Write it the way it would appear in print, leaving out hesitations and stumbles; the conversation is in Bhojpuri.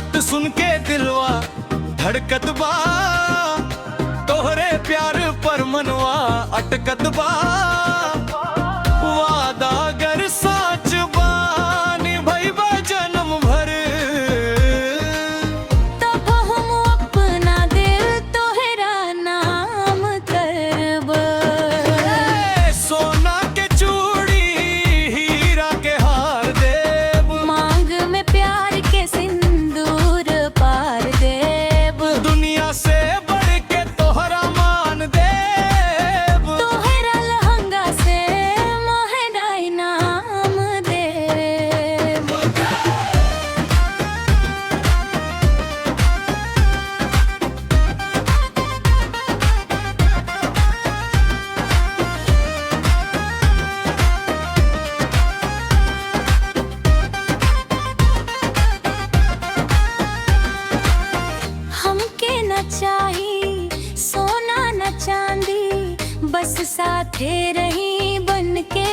बात सुन के दिलवा धड़कत बा, तोहरे प्यार पर मनवा अटकत बा। वादा अगर साच बा निभइबा जन्म भर, तब हम अपना दिल तोहरा नाम करब। सोना के चूड़ी हीरा के हार देब, मांग में प्यार के सिंदूर पार देब। दुनिया से बढ़ के तोहरा मान देब, तोहरा लहंगा से मोहरा इनाम देब। हमके न चाही सोना न चांदी, बस साथे रही बन के